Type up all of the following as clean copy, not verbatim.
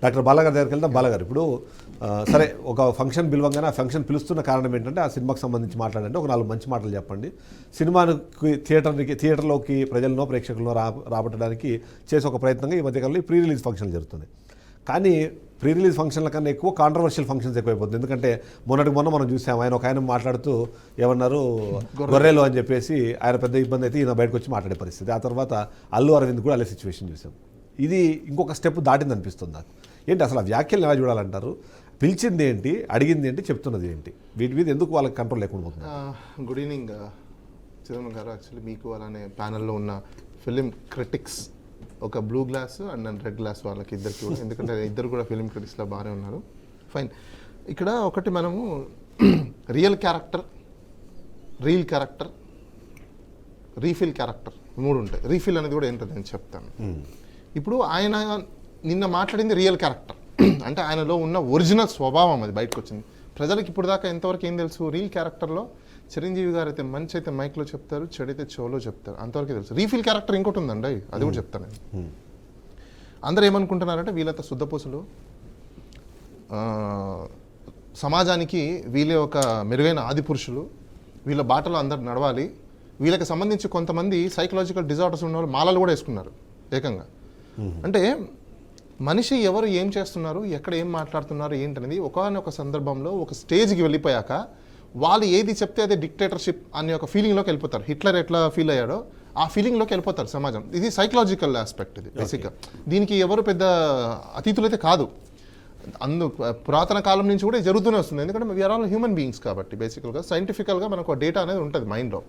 Doctor బాలగారి దగ్గరికి వెళ్దాం. బాలగారు, ఇప్పుడు సరే ఒక ఫంక్షన్ పిలవంగానే ఆ ఫంక్షన్ పిలుస్తున్న కారణం ఏంటంటే ఆ సినిమాకి సంబంధించి మాట్లాడంటే ఒక 4 మంచి మాటలు చెప్పండి. సినిమాకి థియేటర్లోకి ప్రజలను ప్రేక్షకులను రాబట్టడానికి చేసే ఒక ప్రయత్నంగా ఈ మధ్యకాలంలో ప్రీ రిలీజ్ ఫంక్షన్లు జరుగుతున్నాయి. కానీ ప్రీ రిలీజ్ ఫంక్షన్ల కన్నా ఎక్కువ కాంట్రవర్షియల్ ఫంక్షన్స్ ఎక్కువైపోతుంది. ఎందుకంటే మొన్న మనం చూసాం, ఆయన మాట్లాడుతూ ఏమన్నారు, గొర్రెలు అని చెప్పేసి ఆయన పెద్ద ఇబ్బంది అయితే ఈయన బయటకు వచ్చి మాట్లాడే పరిస్థితి. ఆ తర్వాత అల్లు అరవింద్ కూడా అదే సిచ్యువేషన్ చూసాం. ఇది ఇంకొక స్టెప్ దాటింది అనిపిస్తుంది నాకు. ఏంటి అసలు ఆ వ్యాఖ్యలు ఎలా చూడాలంటారు? పిలిచింది ఏంటి, అడిగింది ఏంటి, చెప్తున్నది ఏంటి? వీటి మీద ఎందుకు వాళ్ళకి కంట్రోల్ లేకుండా పోతుంది? గుడ్ ఈవినింగ్ చిదంబరం గారు. యాక్చువల్లీ మీకు అలానే ప్యానెల్లో ఉన్న ఫిలిం క్రిటిక్స్, ఒక blue glass and red glass వాళ్ళకి ఇద్దరికి కూడా, ఎందుకంటే ఇద్దరు కూడా ఫిలిం క్రిటిక్స్లో బాగానే ఉన్నారు. ఫైన్. ఇక్కడ ఒకటి మనము real character, reel character, refill character 3 ఉంటాయి. రీఫిల్ అనేది కూడా ఏంటో నేను చెప్తాను. ఇప్పుడు ఆయన నిన్న మాట్లాడింది రియల్ క్యారెక్టర్, అంటే ఆయనలో ఉన్న ఒరిజినల్ స్వభావం అది బయటకు వచ్చింది. ప్రజలకు ఇప్పుడు దాకా ఎంతవరకు ఏం తెలుసు? రీల్ క్యారెక్టర్లో చిరంజీవి గారు అయితే మంచి అయితే మైక్లో చెప్తారు, చెడైతే చెవులో చెప్తారు, అంతవరకు తెలుసు. రీఫిల్ క్యారెక్టర్ ఇంకోటి ఉందండి, అది కూడా చెప్తాను నేను. అందరూ ఏమనుకుంటున్నారంటే వీళ్ళతో శుద్ధపూసలు, సమాజానికి వీళ్ళే ఒక మెరుగైన ఆది పురుషులు, వీళ్ళ బాటలో అందరు నడవాలి. వీళ్ళకి సంబంధించి కొంతమంది సైకలాజికల్ డిజార్డర్స్ ఉన్న వాళ్ళు మాలలు కూడా వేసుకున్నారు ఏకంగా. అంటే మనిషి ఎవరు ఏం చేస్తున్నారు, ఎక్కడ ఏం మాట్లాడుతున్నారు ఏంటనేది ఒకనొక సందర్భంలో ఒక స్టేజ్కి వెళ్ళిపోయాక వాళ్ళు ఏది చెప్తే అదే డిక్టేటర్షిప్ అనే ఒక ఫీలింగ్లోకి వెళ్ళిపోతారు. హిట్లర్ ఎట్లా ఫీల్ అయ్యాడో ఆ ఫీలింగ్లోకి వెళ్ళిపోతారు సమాజం. ఇది సైకలాజికల్ ఆస్పెక్ట్, ఇది బేసిక్గా. దీనికి ఎవరు పెద్ద అతీతులైతే కాదు. పురాతన కాలం నుంచి కూడా జరుగుతూనే వస్తుంది. ఎందుకంటే వీఆర్ ఆల్ హ్యూమన్ బీయింగ్స్ కాబట్టి బేసికల్గా సైంటిఫికల్గా మనకు డేటా అనేది ఉంటుంది మైండ్లో.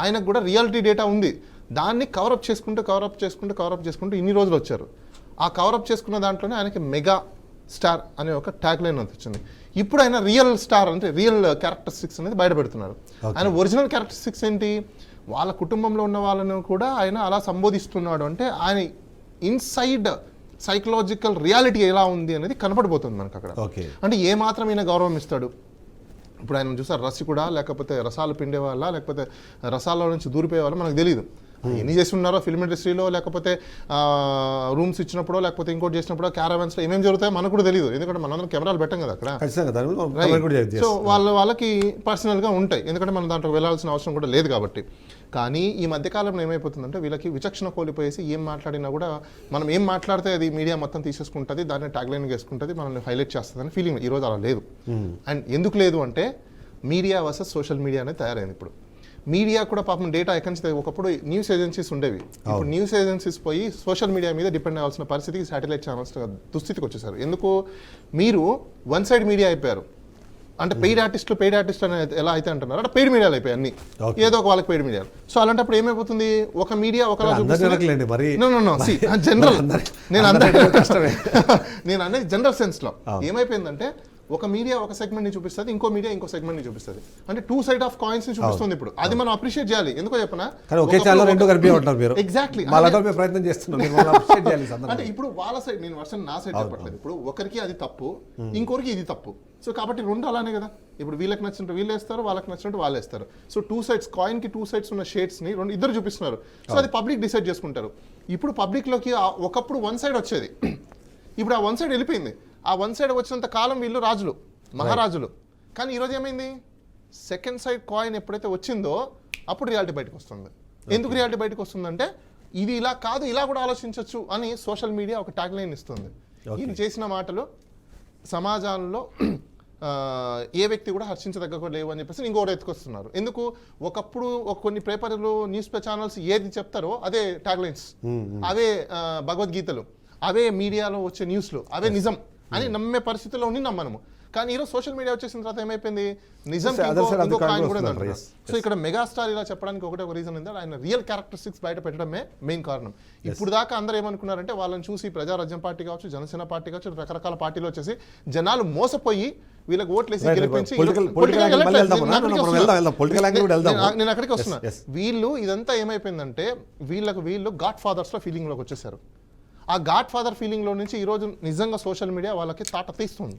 ఆయనకు కూడా రియాలిటీ డేటా ఉంది. దాన్ని కవరప్ చేసుకుంటూ ఇన్ని రోజులు వచ్చారు. ఆ కవరప్ చేసుకున్న దాంట్లోనే ఆయనకి మెగా స్టార్ అనే ఒక ట్యాగ్ లైన్ వచ్చింది. ఇప్పుడు ఆయన రియల్ స్టార్ అంటే రియల్ క్యారెక్టరిస్టిక్స్ అనేది బయటపెడుతున్నారు. ఆయన ఒరిజినల్ క్యారెక్టరిస్టిక్స్ ఏంటి? వాళ్ళ కుటుంబంలో ఉన్న వాళ్ళను కూడా ఆయన అలా సంబోధిస్తున్నాడు. అంటే ఆయన ఇన్సైడ్ సైకలాజికల్ రియాలిటీ ఎలా ఉంది అనేది కనపడిపోతుంది మనకు అక్కడ. అంటే ఏ మాత్రం ఈయన గౌరవం ఇస్తాడు? ఇప్పుడు ఆయన చూసారు రసికుడా, లేకపోతే రసాలు పిండే వాళ్ళ, లేకపోతే రసాల నుంచి దూరిపోయే వాళ్ళ మనకు తెలియదు. ఎన్ని చేసి ఉన్నారో ఫిల్మ్ ఇండస్ట్రీలో, లేకపోతే రూమ్స్ ఇచ్చినప్పుడో, లేకపోతే ఇంకోటి చేసినప్పుడో, క్యారవాన్స్లో ఏమేమి జరుగుతాయో మనకు కూడా తెలియదు. ఎందుకంటే మనందరం కెమెరాలు పెట్టాం కదా అక్కడ. సో వాళ్ళకి పర్సనల్గా ఉంటాయి, ఎందుకంటే మనం దాంట్లో వెళ్ళాల్సిన అవసరం కూడా లేదు కాబట్టి. కానీ ఈ మధ్యకాలంలో ఏమైపోతుందంటే వీళ్ళకి విచక్షణ కోల్పోయేసి ఏం మాట్లాడినా కూడా మనం ఏం మాట్లాడితే అది మీడియా మొత్తం తీసేసుకుంటుంది, దాన్ని ట్యాగ్లైన్ వేసుకుంటుంది, మనల్ని హైలైట్ చేస్తుంది అని ఫీలింగ్ ఈరోజు అలా లేదు. అండ్ ఎందుకు లేదు అంటే మీడియా వర్సెస్ సోషల్ మీడియా అనేది తయారైంది. ఇప్పుడు మీడియా కూడా పాపం డేటా ఎక్కడి నుంచి, ఒకప్పుడు న్యూస్ ఏజెన్సీస్ ఉండేవి, ఇప్పుడు న్యూస్ ఏజెన్సీస్ పోయి సోషల్ మీడియా మీద డిపెండ్ అవ్వాల్సిన పరిస్థితికి శాటిలైట్ ఛానల్స్ దుస్థితికి వచ్చేసారు. ఎందుకు? మీరు వన్ సైడ్ మీడియా అయిపోయారు. అంటే పెయిడ్ ఆర్టిస్ట్ అని ఎలా అయితే అంటున్నారు, అంటే పెయిడ్ మీడియాలు అయిపోయాయి అన్ని, ఏదో ఒక వాళ్ళకి పెయిడ్ మీడియాలు. సో అలాంటప్పుడు ఏమైపోతుంది, ఒక మీడియా ఒకలా జనరల్, నేను అనేది జనరల్ సెన్స్ లో ఏమైపోయిందంటే ఒక మీడియా ఒక సెగ్మెంట్ ని చూపిస్తుంది, ఇంకో మీడియా ఇంకో సెగ్మెంట్ ని చూపిస్తుంది. అంటే 2 సైడ్ ఆఫ్ కాయిన్స్ ని చూపిస్తుంది. ఇప్పుడు అది మనం అప్రిషియేట్ చేయాలి. ఎందుకో చెప్పనా, ఎగ్జాక్ట్లీ అంటే ఇప్పుడు వాళ్ళ సైడ్, నేను వర్షన్ నా సైడ్ చెప్పట్లేదు. ఇప్పుడు ఒకరికి అది తప్పు, ఇంకొకరికి ఇది తప్పు. సో కాబట్టి 2 అలానే కదా. ఇప్పుడు వీళ్ళకి నచ్చినట్టు వీళ్ళు వేస్తారు, వాళ్ళకి నచ్చినట్టు వాళ్ళు వేస్తారు. సో 2 సైడ్స్ కాయిన్ కి 2 సైడ్స్ ఉన్న షేడ్స్ ని ఇద్దరు చూపిస్తున్నారు. సో అది పబ్లిక్ డిసైడ్ చేసుకుంటారు. ఇప్పుడు పబ్లిక్ లోకి ఒకప్పుడు 1 సైడ్ వచ్చేది, ఇప్పుడు ఆ 1 సైడ్ వెళ్ళిపోయింది. ఆ 1 సైడ్ వచ్చినంత కాలం వీళ్ళు రాజులు, మహారాజులు. కానీ ఈరోజు ఏమైంది, సెకండ్ సైడ్ కాయిన్ ఎప్పుడైతే వచ్చిందో అప్పుడు రియాలిటీ బయటకు వస్తుంది. ఎందుకు రియాలిటీ బయటకు వస్తుందంటే ఇది ఇలా కాదు, ఇలా కూడా ఆలోచించవచ్చు అని సోషల్ మీడియా ఒక ట్యాగ్ లైన్ ఇస్తుంది. ఈయన చేసిన మాటలు సమాజంలో ఏ వ్యక్తి కూడా హర్షించదగ్గ లేవు అని చెప్పేసి ఇంకోటి ఎత్తుకొస్తున్నారు. ఎందుకు? ఒకప్పుడు కొన్ని పేపర్లు, న్యూస్ ఛానల్స్ ఏది చెప్తారో అదే ట్యాగ్ లైన్స్, అవే భగవద్గీతలు, అవే మీడియాలో వచ్చే న్యూస్లు, అవే నిజం అని నమ్మే పరిస్థితిలో ఉన్నాం మనము. కానీ ఈరోజు సోషల్ మీడియా వచ్చేసిన తర్వాత ఏమైపోయింది, నిజం కూడా. సో ఇక్కడ మెగాస్టార్ ఇలా చెప్పడానికి ఒక రీజన్ ఉంది, ఆయన రియల్ క్యారెక్టరిస్టిక్స్ బయట పెట్టడమే మెయిన్ కారణం. ఇప్పుడు దాకా అందరూ ఏమనుకున్నారంటే వాళ్ళని చూసి ప్రజారాజ్యం పార్టీ కావచ్చు, జనసేన పార్టీ కావచ్చు, రకరకాల పార్టీలు వచ్చేసి జనాలు మోసపోయి వీళ్ళకి ఓట్లేసి గెలిపించి, నేను అక్కడికి వస్తున్నా. వీళ్ళు ఇదంతా ఏమైపోయిందంటే వీళ్ళు గాడ్ ఫాదర్స్ లో ఫీలింగ్ లోకి వచ్చేసారు. ఆ గాడ్ ఫాదర్ ఫీలింగ్ లో నుంచి ఈ రోజు నిజంగా సోషల్ మీడియా వాళ్ళకి తాట తీస్తుంది.